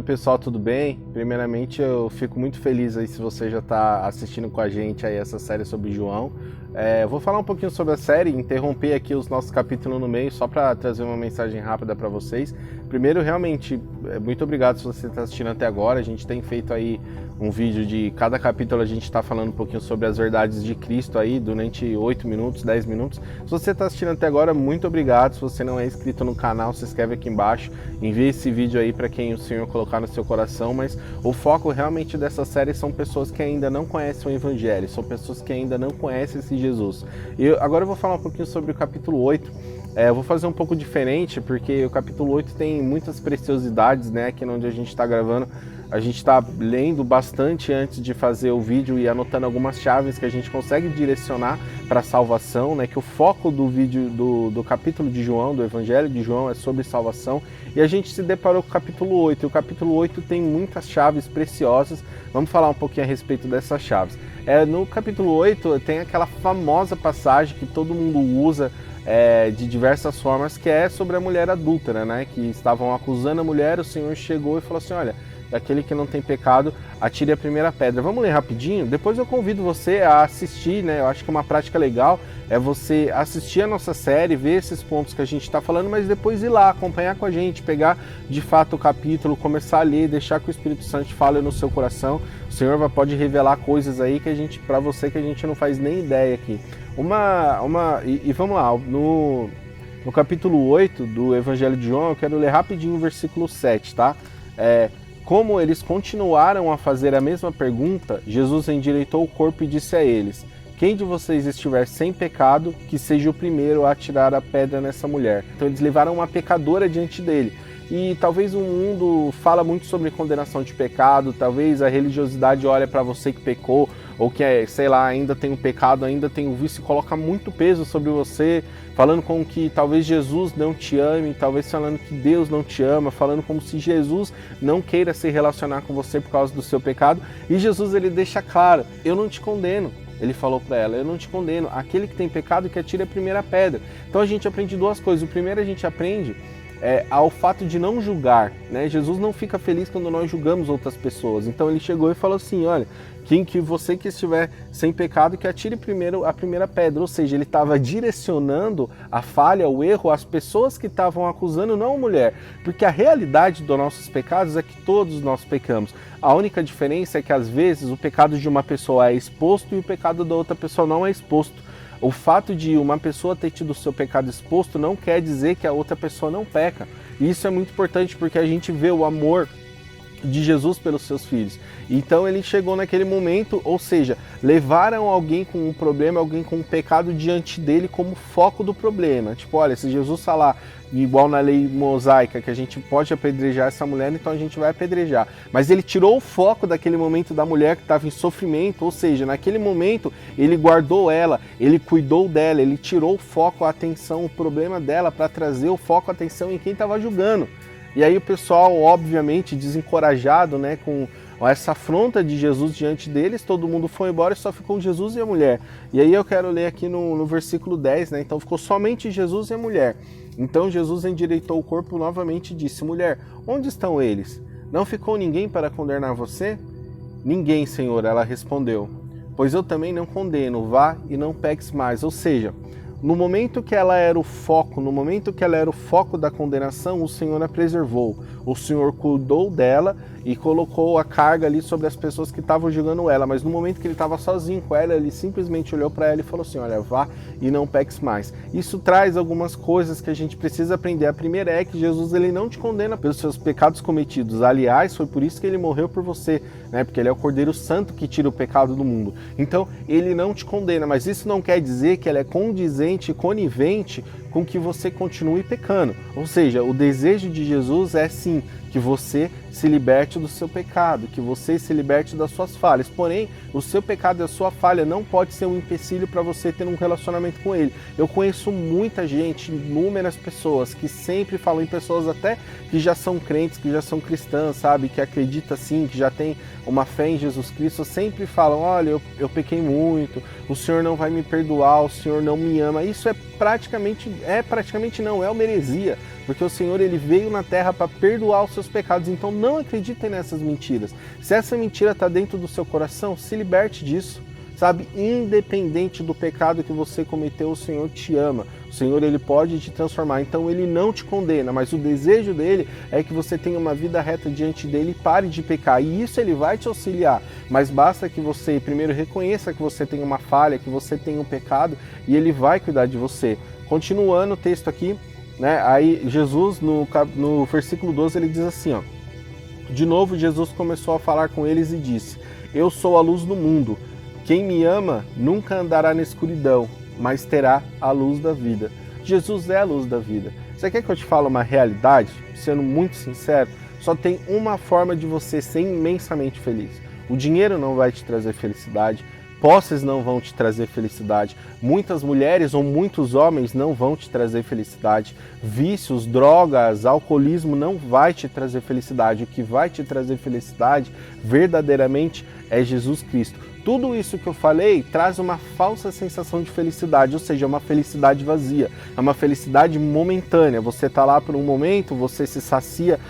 pessoal, tudo bem? Primeiramente eu fico muito feliz aí se você já está assistindo com a gente aí essa série sobre João. Eu vou falar um pouquinho sobre a série, interromper aqui os nossos capítulos no meio só para trazer uma mensagem rápida para vocês. Primeiro, realmente, muito obrigado se você está assistindo até agora. A gente tem feito aí um vídeo de cada capítulo, a gente está falando um pouquinho sobre as verdades de Cristo aí durante 8 minutos, 10 minutos. Se você está assistindo até agora, muito obrigado. Se você não é inscrito no canal, se inscreve aqui embaixo, envie esse vídeo aí para quem o Senhor colocar no seu coração, mas o foco realmente dessa série são pessoas que ainda não conhecem o Evangelho, são pessoas que ainda não conhecem esse Jesus. E agora eu vou falar um pouquinho sobre o capítulo 8. Eu vou fazer um pouco diferente, porque o capítulo 8 tem muitas preciosidades, né? Aqui onde a gente está gravando, a gente está lendo bastante antes de fazer o vídeo e anotando algumas chaves que a gente consegue direcionar para a salvação, né? Que o foco do vídeo, do capítulo de João, do Evangelho de João, é sobre salvação. E a gente se deparou com o capítulo 8, e o capítulo 8 tem muitas chaves preciosas. Vamos falar um pouquinho a respeito dessas chaves. No capítulo 8 tem aquela famosa passagem que todo mundo usa de diversas formas, que é sobre a mulher adúltera, né? Que estavam acusando a mulher, o Senhor chegou e falou assim, olha, aquele que não tem pecado, atire a primeira pedra. Vamos ler rapidinho? Depois eu convido você a assistir, né? Eu acho que uma prática legal é você assistir a nossa série, ver esses pontos que a gente está falando, mas depois ir lá, acompanhar com a gente, pegar de fato o capítulo, começar a ler, deixar que o Espírito Santo fale no seu coração. O Senhor pode revelar coisas aí que para você que a gente não faz nem ideia aqui. E vamos lá, no capítulo 8 do Evangelho de João, eu quero ler rapidinho o versículo 7, tá? Como eles continuaram a fazer a mesma pergunta, Jesus endireitou o corpo e disse a eles, quem de vocês estiver sem pecado, que seja o primeiro a atirar a pedra nessa mulher. Então eles levaram uma pecadora diante dele. E talvez o mundo fala muito sobre condenação de pecado, talvez a religiosidade olha para você que pecou, ou que, sei lá, ainda tem um pecado, ainda tem um vício, e coloca muito peso sobre você, falando como que talvez Jesus não te ame, talvez falando que Deus não te ama, falando como se Jesus não queira se relacionar com você por causa do seu pecado. E Jesus, ele deixa claro, eu não te condeno. Ele falou para ela, eu não te condeno, aquele que tem pecado que atire a primeira pedra. Então a gente aprende duas coisas. O primeiro, a gente aprende ao fato de não julgar, né? Jesus não fica feliz quando nós julgamos outras pessoas. Então ele chegou e falou assim, olha, você que estiver sem pecado, que atire primeiro a primeira pedra. Ou seja, ele estava direcionando a falha, o erro, às pessoas que estavam acusando, não a mulher. Porque a realidade dos nossos pecados é que todos nós pecamos. A única diferença é que às vezes o pecado de uma pessoa é exposto e o pecado da outra pessoa não é exposto. O fato de uma pessoa ter tido o seu pecado exposto não quer dizer que a outra pessoa não peca. E isso é muito importante porque a gente vê o amor de Jesus pelos seus filhos. Então ele chegou naquele momento, ou seja, levaram alguém com um problema, alguém com um pecado diante dele como foco do problema. Tipo, olha, se Jesus falar, igual na lei mosaica, que a gente pode apedrejar essa mulher, então a gente vai apedrejar. Mas ele tirou o foco daquele momento da mulher que estava em sofrimento, ou seja, naquele momento ele guardou ela, ele cuidou dela, ele tirou o foco, a atenção, o problema dela para trazer o foco, a atenção em quem estava julgando. E aí o pessoal, obviamente, desencorajado, né, com essa afronta de Jesus diante deles, todo mundo foi embora e só ficou Jesus e a mulher. E aí eu quero ler aqui no versículo 10, né, então ficou somente Jesus e a mulher. Então Jesus endireitou o corpo novamente e disse, mulher, onde estão eles? Não ficou ninguém para condenar você? Ninguém, Senhor, ela respondeu, pois eu também não condeno, vá e não peques mais. Ou seja, no momento que ela era o foco, no momento que ela era o foco da condenação, o Senhor a preservou. O Senhor cuidou dela e colocou a carga ali sobre as pessoas que estavam julgando ela. Mas no momento que ele estava sozinho com ela, ele simplesmente olhou para ela e falou assim, olha, vá e não peques mais. Isso traz algumas coisas que a gente precisa aprender. A primeira é que Jesus, ele não te condena pelos seus pecados cometidos. Aliás, foi por isso que ele morreu por você, né? Porque ele é o Cordeiro Santo que tira o pecado do mundo. Então, ele não te condena, mas isso não quer dizer que ele é condizente, conivente com que você continue pecando. Ou seja, o desejo de Jesus é sim que você se liberte do seu pecado, que você se liberte das suas falhas. Porém, o seu pecado e a sua falha não pode ser um empecilho para você ter um relacionamento com ele. Eu conheço muita gente, inúmeras pessoas, que sempre falam, em pessoas até que já são crentes, que já são cristãs, sabe, que acreditam sim, que já tem uma fé em Jesus Cristo, sempre falam, olha, eu pequei muito, o Senhor não vai me perdoar, o Senhor não me ama. Isso é praticamente não, é uma heresia, porque o Senhor ele veio na terra para perdoar os seus pecados, então não acreditem nessas mentiras. Se essa mentira está dentro do seu coração, se liberte disso. Sabe, independente do pecado que você cometeu, o Senhor te ama. O Senhor ele pode te transformar, então ele não te condena, mas o desejo dele é que você tenha uma vida reta diante dele e pare de pecar. E isso ele vai te auxiliar, mas basta que você primeiro reconheça que você tem uma falha, que você tem um pecado, e ele vai cuidar de você. Continuando o texto aqui, né? Aí Jesus no versículo 12 ele diz assim, ó: de novo Jesus começou a falar com eles e disse: eu sou a luz do mundo. Quem me ama nunca andará na escuridão, mas terá a luz da vida. Jesus é a luz da vida. Você quer que eu te fale uma realidade? Sendo muito sincero, só tem uma forma de você ser imensamente feliz. O dinheiro não vai te trazer felicidade, posses não vão te trazer felicidade, muitas mulheres ou muitos homens não vão te trazer felicidade, vícios, drogas, alcoolismo não vai te trazer felicidade. O que vai te trazer felicidade verdadeiramente é Jesus Cristo. Tudo isso que eu falei traz uma falsa sensação de felicidade, ou seja, é uma felicidade vazia, é uma felicidade momentânea. Você está lá por um momento, você se sacia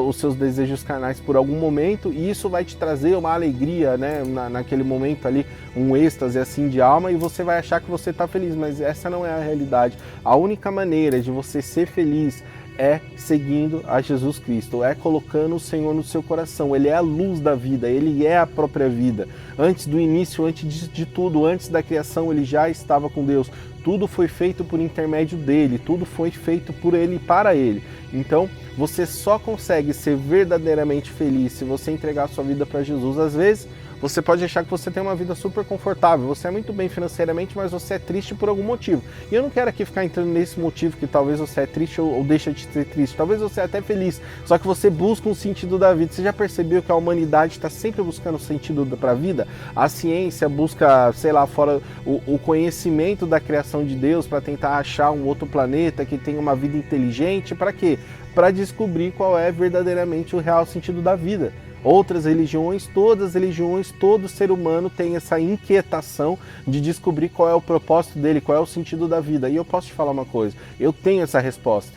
os seus desejos carnais por algum momento e isso vai te trazer uma alegria, né, naquele momento ali, um êxtase assim de alma, e você vai achar que você está feliz, mas essa não é a realidade. A única maneira de você ser feliz é seguindo a Jesus Cristo, é colocando o Senhor no seu coração. Ele é a luz da vida, Ele é a própria vida. Antes do início, antes de tudo, antes da criação, Ele já estava com Deus. Tudo foi feito por intermédio dEle, tudo foi feito por Ele e para Ele. Então, você só consegue ser verdadeiramente feliz se você entregar a sua vida para Jesus. Às vezes, você pode achar que você tem uma vida super confortável, você é muito bem financeiramente, mas você é triste por algum motivo. E eu não quero aqui ficar entrando nesse motivo que talvez você é triste ou deixa de ser triste. Talvez você é até feliz, só que você busca um sentido da vida. Você já percebeu que a humanidade está sempre buscando um sentido para a vida? A ciência busca, sei lá, fora o conhecimento da criação de Deus para tentar achar um outro planeta que tenha uma vida inteligente. Para quê? Para descobrir qual é verdadeiramente o real sentido da vida. Outras religiões, todo ser humano tem essa inquietação de descobrir qual é o propósito dele, qual é o sentido da vida. E eu posso te falar uma coisa, eu tenho essa resposta.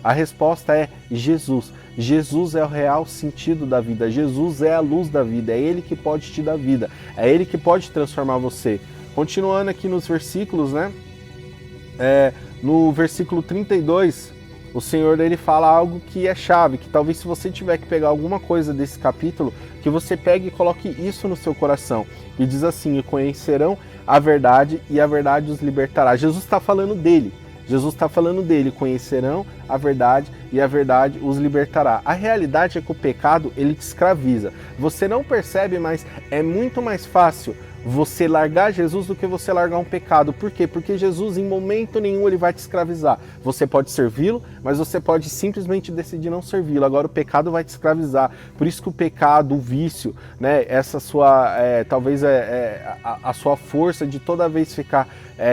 A resposta é Jesus. Jesus é o real sentido da vida, Jesus é a luz da vida, é Ele que pode te dar vida, é Ele que pode transformar você. Continuando aqui nos versículos, né? No versículo 32... o Senhor ele fala algo que é chave, que talvez se você tiver que pegar alguma coisa desse capítulo, que você pegue e coloque isso no seu coração. E diz assim: e conhecerão a verdade e a verdade os libertará. Jesus está falando dele. Jesus está falando dele, conhecerão a verdade e a verdade os libertará. A realidade é que o pecado ele te escraviza. Você não percebe, mas é muito mais fácil você largar Jesus do que você largar um pecado. Por quê? Porque Jesus em momento nenhum ele vai te escravizar. Você pode servi-lo, mas você pode simplesmente decidir não servi-lo. Agora o pecado vai te escravizar. Por isso que o pecado, o vício, né, essa sua, talvez a sua força de toda vez ficar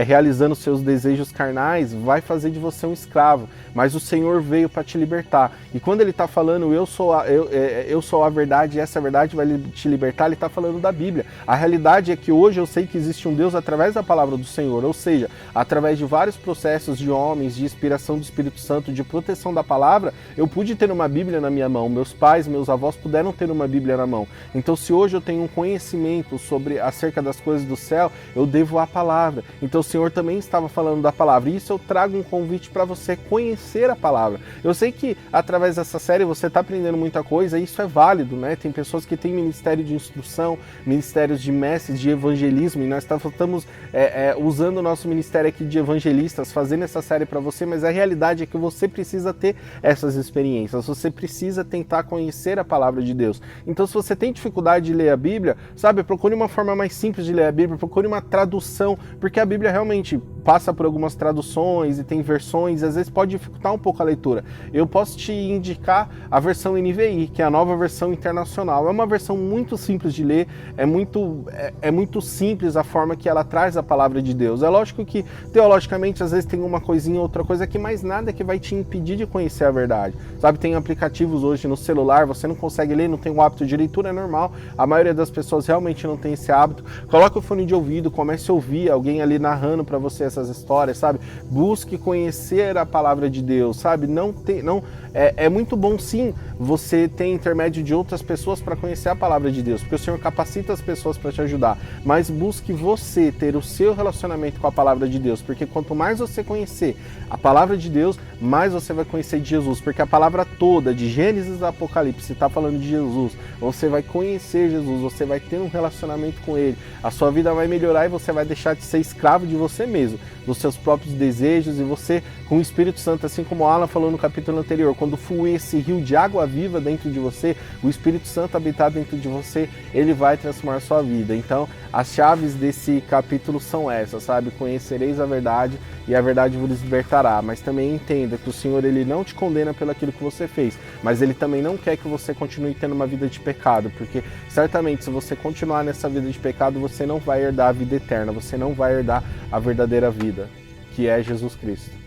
realizando seus desejos carnais vai fazer de você um escravo. Mas o Senhor veio para te libertar. E quando ele está falando eu sou a verdade e essa verdade vai te libertar, ele está falando da Bíblia. A realidade é que hoje eu sei que existe um Deus através da palavra do Senhor, ou seja, através de vários processos de homens, de inspiração do Espírito Santo, de proteção da palavra, eu pude ter uma Bíblia na minha mão. Meus pais, meus avós puderam ter uma Bíblia na mão. Então se hoje eu tenho um conhecimento acerca das coisas do céu, eu devo à palavra. Então o Senhor também estava falando da palavra. E isso eu trago um convite para você conhecer a palavra. Eu sei que através dessa série você está aprendendo muita coisa e isso é válido, né? Tem pessoas que têm ministério de instrução, ministérios de mestres, de evangelismo, e nós estamos usando o nosso ministério aqui de evangelistas, fazendo essa série para você, mas a realidade é que você precisa ter essas experiências, você precisa tentar conhecer a palavra de Deus. Então se você tem dificuldade de ler a Bíblia, sabe, procure uma forma mais simples de ler a Bíblia, procure uma tradução, porque a Bíblia realmente passa por algumas traduções e tem versões, às vezes pode dificultar um pouco a leitura. Eu posso te indicar a versão NVI, que é a nova versão internacional. É uma versão muito simples de ler, é muito simples a forma que ela traz a palavra de Deus. É lógico que, teologicamente, às vezes tem uma coisinha, outra coisa que mais nada que vai te impedir de conhecer a verdade. Sabe, tem aplicativos hoje no celular, você não consegue ler, não tem o hábito de leitura, é normal. A maioria das pessoas realmente não tem esse hábito. Coloque o fone de ouvido, comece a ouvir alguém ali narrando para você essas histórias, sabe? Busque conhecer a palavra de Deus, sabe? É muito bom sim você ter intermédio de outras pessoas para conhecer a palavra de Deus, porque o Senhor capacita as pessoas para te ajudar, mas busque você ter o seu relacionamento com a palavra de Deus, porque quanto mais você conhecer a palavra de Deus, mais você vai conhecer de Jesus, porque a palavra toda, de Gênesis a Apocalipse, está falando de Jesus. Você vai conhecer Jesus, você vai ter um relacionamento com Ele, a sua vida vai melhorar e você vai deixar de ser escravo de você mesmo, dos seus próprios desejos, e você, com o Espírito Santo, assim como o Alan falou no capítulo anterior, quando fluir esse rio de água viva dentro de você, o Espírito Santo habitar dentro de você, ele vai transformar a sua vida. Então, as chaves desse capítulo são essas, sabe? Conhecereis a verdade e a verdade vos libertará. Mas também entenda que o Senhor, ele não te condena pelo aquilo que você fez, mas ele também não quer que você continue tendo uma vida de pecado, porque certamente se você continuar nessa vida de pecado, você não vai herdar a vida eterna, você não vai herdar a verdadeira vida, que é Jesus Cristo.